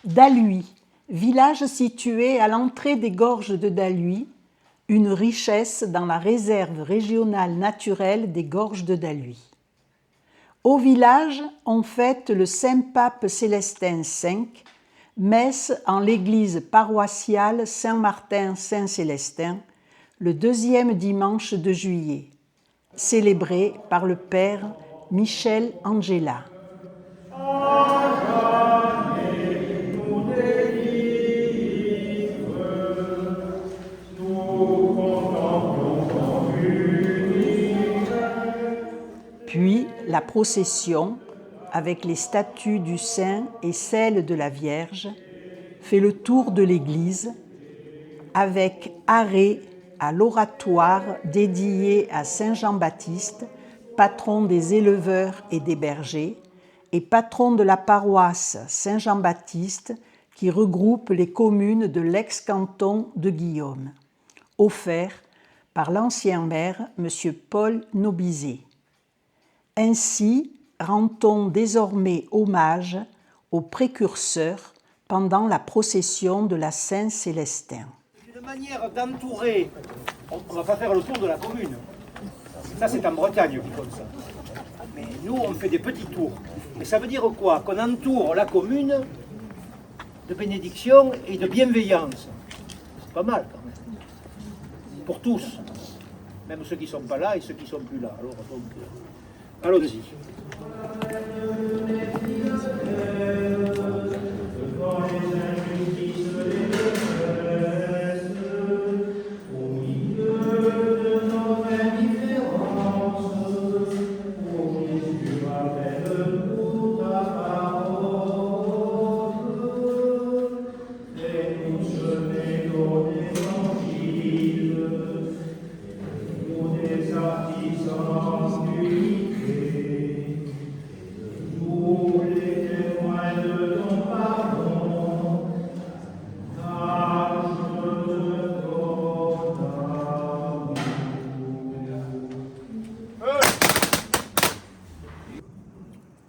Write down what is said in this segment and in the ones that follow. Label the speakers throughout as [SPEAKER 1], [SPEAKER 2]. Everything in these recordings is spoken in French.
[SPEAKER 1] Daluy, village situé à l'entrée des gorges de Daluy, une richesse dans la réserve régionale naturelle des gorges de Daluy. Au village, on fête le Saint-Pape Célestin V, messe en l'église paroissiale Saint-Martin-Saint-Célestin, le deuxième dimanche de juillet, célébrée par le père Michel Angela. Puis la procession, avec les statues du Saint et celles de la Vierge, fait le tour de l'église, avec arrêt à l'oratoire dédié à Saint Jean-Baptiste, patron des éleveurs et des bergers, et patron de la paroisse Saint Jean-Baptiste qui regroupe les communes de l'ex-canton de Guillaume, offert par l'ancien maire M. Paul Nobizet. Ainsi rend-on désormais hommage aux précurseurs pendant la procession de la Saint-Célestin.
[SPEAKER 2] Une manière d'entourer, on ne va pas faire le tour de la commune. Ça, c'est en Bretagne qu'ils font ça. Mais nous, on fait des petits tours. Mais ça veut dire quoi? Qu'on entoure la commune de bénédiction et de bienveillance. C'est pas mal quand même. Pour tous. Même ceux qui ne sont pas là et ceux qui ne sont plus là. Alors, donc, allons-y.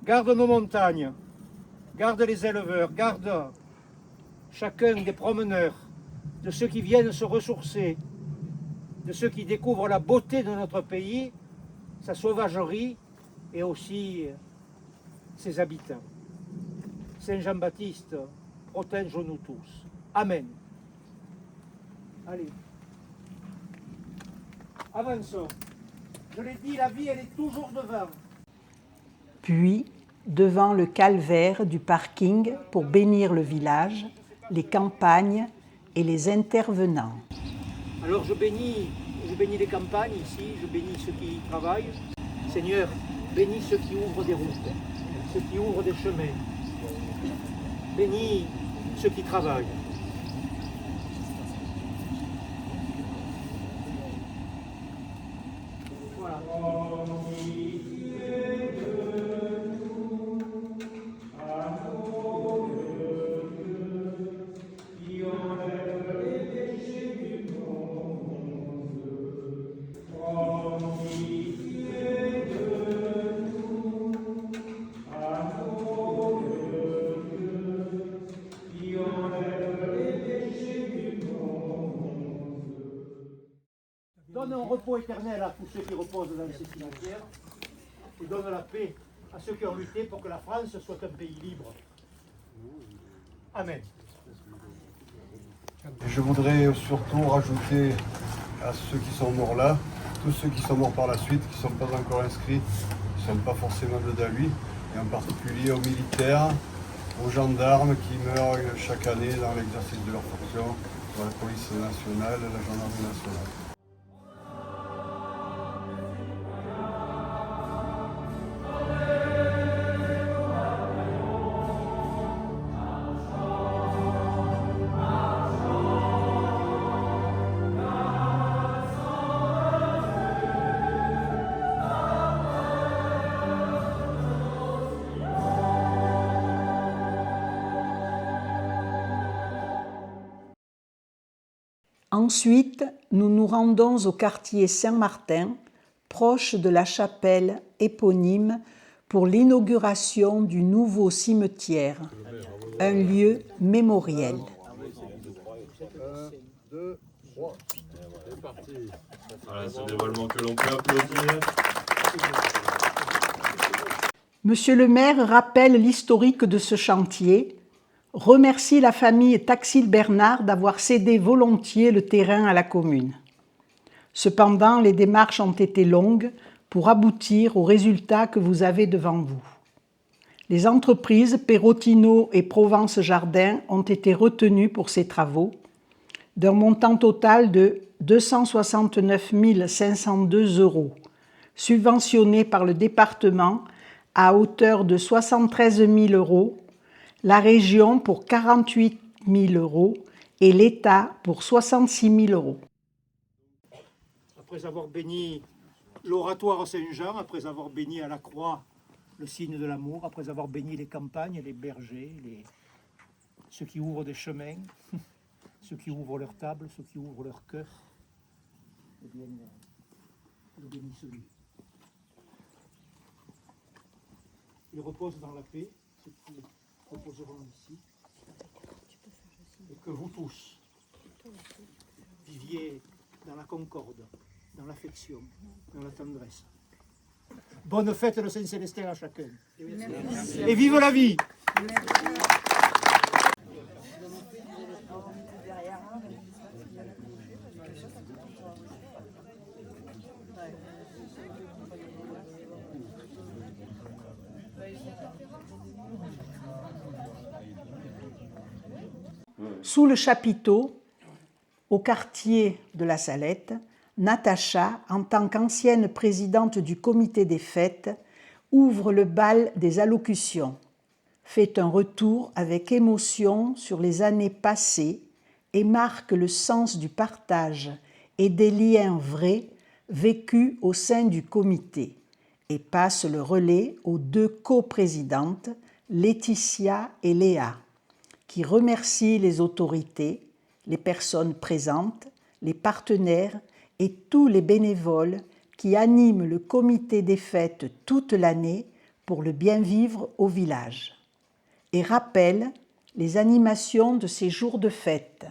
[SPEAKER 2] Garde nos montagnes, garde les éleveurs, garde chacun des promeneurs, de ceux qui viennent se ressourcer, de ceux qui découvrent la beauté de notre pays, sa sauvagerie et aussi ses habitants. Saint Jean-Baptiste, protège-nous tous. Amen. Allez. Avançons. Je l'ai dit, la vie, elle est toujours devant.
[SPEAKER 1] Puis, devant le calvaire du parking pour bénir le village, les campagnes et les intervenants.
[SPEAKER 2] Alors je bénis les campagnes ici, je bénis ceux qui travaillent. Seigneur, bénis ceux qui ouvrent des routes, ceux qui ouvrent des chemins. Bénis ceux qui travaillent. Voilà. Donne un repos éternel à tous ceux qui reposent dans ces cimetières et donne la paix à ceux qui ont lutté pour que la France soit un pays libre. Amen.
[SPEAKER 3] Et je voudrais surtout rajouter à ceux qui sont morts là, tous ceux qui sont morts par la suite, qui ne sont pas encore inscrits, qui ne sont pas forcément de Daluy, et en particulier aux militaires, aux gendarmes qui meurent chaque année dans l'exercice de leurs fonctions, dans la police nationale, la gendarmerie nationale.
[SPEAKER 1] Ensuite, nous nous rendons au quartier Saint-Martin, proche de la chapelle éponyme, pour l'inauguration du nouveau cimetière, un lieu mémoriel.
[SPEAKER 3] 1, 2, 3. C'est parti.
[SPEAKER 4] Voilà, ce dévoilement que l'on peut applaudir.
[SPEAKER 1] Monsieur le maire rappelle l'historique de ce chantier, remercie la famille Taxil-Bernard d'avoir cédé volontiers le terrain à la commune. Cependant, les démarches ont été longues pour aboutir au résultat que vous avez devant vous. Les entreprises Perrotino et Provence Jardin ont été retenues pour ces travaux, d'un montant total de 269 502 €, subventionnés par le département à hauteur de 73 000 €, la région pour 48 000 € et l'État pour 66 000 €.
[SPEAKER 2] Après avoir béni l'oratoire à Saint-Jean, après avoir béni à la croix le signe de l'amour, après avoir béni les campagnes, les bergers, ceux qui ouvrent des chemins, ceux qui ouvrent leur table, ceux qui ouvrent leur cœur, eh bien, le bénissez-lui. Ils reposent dans la paix, ceux qui reposeront ici, et que vous tous viviez dans la concorde, dans l'affection, dans la tendresse. Bonne fête de Saint-Célestin à chacun. Merci. Et vive la vie.
[SPEAKER 1] Sous le chapiteau, au quartier de la Salette, Natacha, en tant qu'ancienne présidente du comité des fêtes, ouvre le bal des allocutions, fait un retour avec émotion sur les années passées et marque le sens du partage et des liens vrais vécus au sein du comité, et passe le relais aux deux coprésidentes, Laetitia et Léa, qui remercient les autorités, les personnes présentes, les partenaires et tous les bénévoles qui animent le comité des fêtes toute l'année pour le bien vivre au village, et rappellent les animations de ces jours de fête.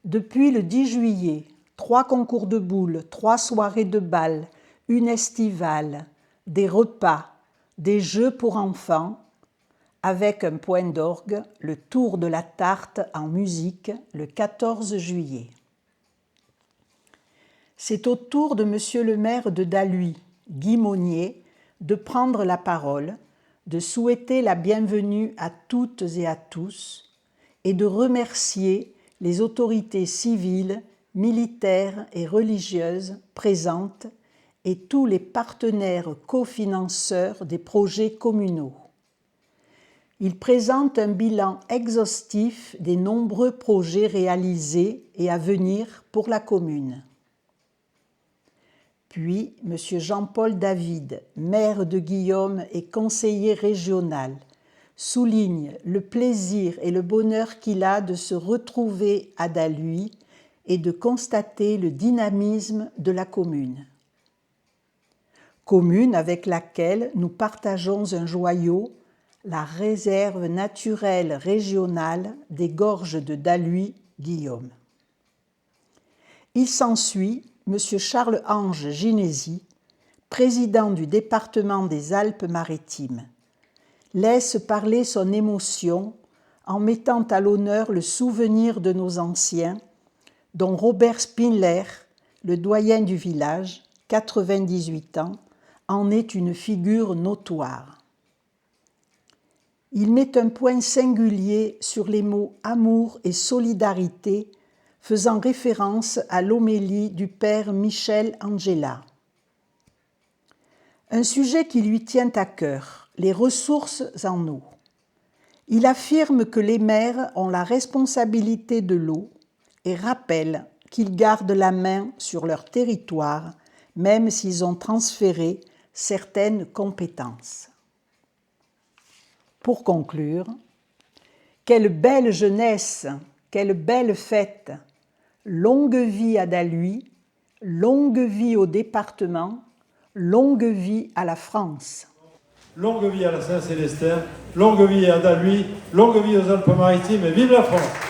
[SPEAKER 1] Depuis le 10 juillet, 3 concours de boules, 3 soirées de bal, une estivale, des repas, des jeux pour enfants, avec un point d'orgue, le tour de la tarte en musique le 14 juillet. C'est au tour de Monsieur le maire de Daluy, Guy Monnier, de prendre la parole, de souhaiter la bienvenue à toutes et à tous et de remercier les autorités civiles, militaires et religieuses présentes et tous les partenaires cofinanceurs des projets communaux. Il présente un bilan exhaustif des nombreux projets réalisés et à venir pour la commune. Puis, M. Jean-Paul David, maire de Guillaume et conseiller régional, souligne le plaisir et le bonheur qu'il a de se retrouver à Daluy et de constater le dynamisme de la commune. Commune avec laquelle nous partageons un joyau, la réserve naturelle régionale des gorges de Daluy-Guillaume. Il s'ensuit M. Charles-Ange Ginésy, président du département des Alpes-Maritimes, laisse parler son émotion en mettant à l'honneur le souvenir de nos anciens, dont Robert Spindler, le doyen du village, 98 ans, en est une figure notoire. Il met un point singulier sur les mots amour et solidarité, faisant référence à l'homélie du père Michel Angela. Un sujet qui lui tient à cœur, les ressources en eau. Il affirme que les maires ont la responsabilité de l'eau et rappelle qu'ils gardent la main sur leur territoire, même s'ils ont transféré certaines compétences. Pour conclure, quelle belle jeunesse, quelle belle fête! Longue vie à Daluy, longue vie au département, longue vie à la France.
[SPEAKER 5] longue vie à la Saint-Célestin, longue vie à Daluy, longue vie aux Alpes-Maritimes et vive la France!